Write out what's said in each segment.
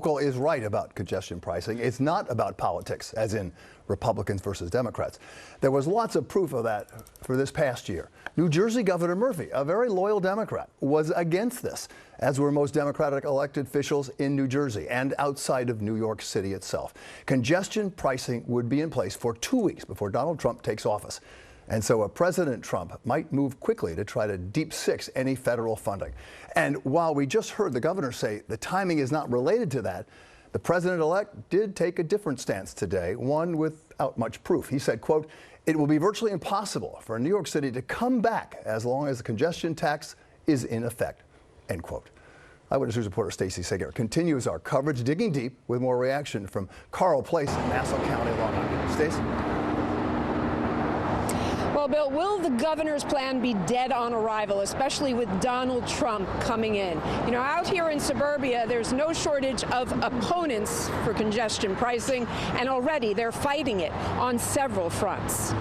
Hochul is right about congestion pricing. It's not about politics, as in Republicans versus Democrats. There was lots of proof of that for this past year. New Jersey Governor Murphy, a very loyal Democrat, was against this, as were most Democratic elected officials in New Jersey and outside of New York City itself. Congestion pricing would be in place for 2 weeks before Donald Trump takes office. And so President Trump might move quickly to try to deep six any federal funding. And while we just heard the governor say the timing is not related to that, the president-elect did take a different stance today, one without much proof. He said, quote, "It will be virtually impossible for New York City to come back as long as the congestion tax is in effect," end quote. Eyewitness News reporter Stacey Sager continues our coverage, digging deep with more reaction from Carl Place in Nassau County, Long Island. Stacey? Well, Bill, will the governor's plan be dead on arrival, especially with Donald Trump coming in? You know, out here in suburbia, there's no shortage of opponents for congestion pricing, and already they're fighting it on several fronts.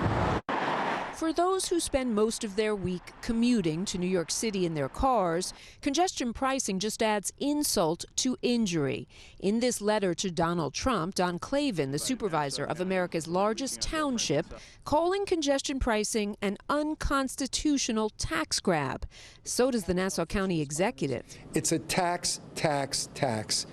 For those who spend most of their week commuting to New York City in their cars, congestion pricing just adds insult to injury. In this letter to Donald Trump, Don Clavin, the supervisor of America's largest township, calling congestion pricing an unconstitutional tax grab. So does the Nassau County executive. It's a tax.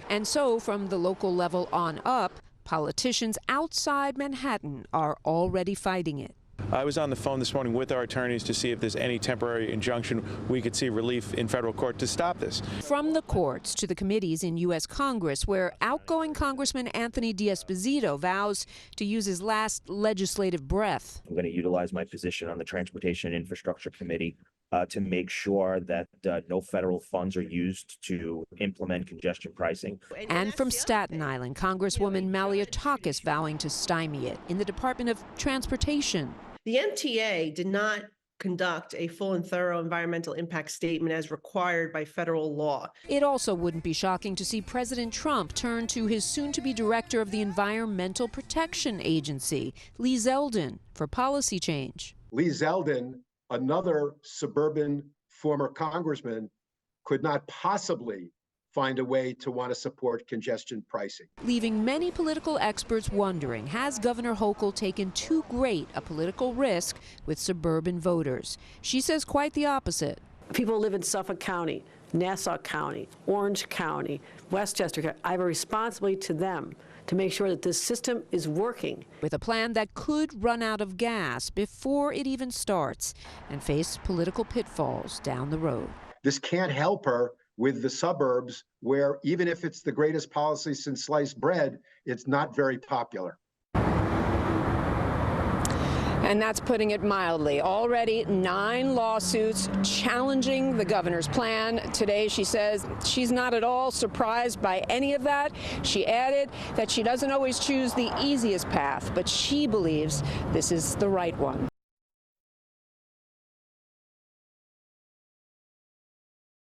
And so from the local level on up, politicians outside Manhattan are already fighting it. I was on the phone this morning with our attorneys to see if there's any temporary injunction we could see relief in federal court to stop this. From the courts to the committees in U.S. Congress, where outgoing Congressman Anthony D'Esposito vows to use his last legislative breath. I'm going to utilize my position on the Transportation and Infrastructure Committee to make sure that no federal funds are used to implement congestion pricing. And from Staten Island, Congresswoman Maliotakis vowing to stymie it in the Department of Transportation. The MTA did not conduct a full and thorough environmental impact statement as required by federal law. It also wouldn't be shocking to see President Trump turn to his soon-to-be director of the Environmental Protection Agency, Lee Zeldin, for policy change. Lee Zeldin, another suburban former congressman, could not possibly find a way to want to support congestion pricing. Leaving many political experts wondering, has Governor Hochul taken too great a political risk with suburban voters? She says quite the opposite. People who live in Suffolk County, Nassau County, Orange County, Westchester County. I have a responsibility to them to make sure that this system is working. With a plan that could run out of gas before it even starts and face political pitfalls down the road. This can't help her with the suburbs, where even if it's the greatest policy since sliced bread, it's not very popular. And that's putting it mildly. Already 9 lawsuits challenging the governor's plan. Today she says she's not at all surprised by any of that. She added that she doesn't always choose the easiest path, but she believes this is the right one.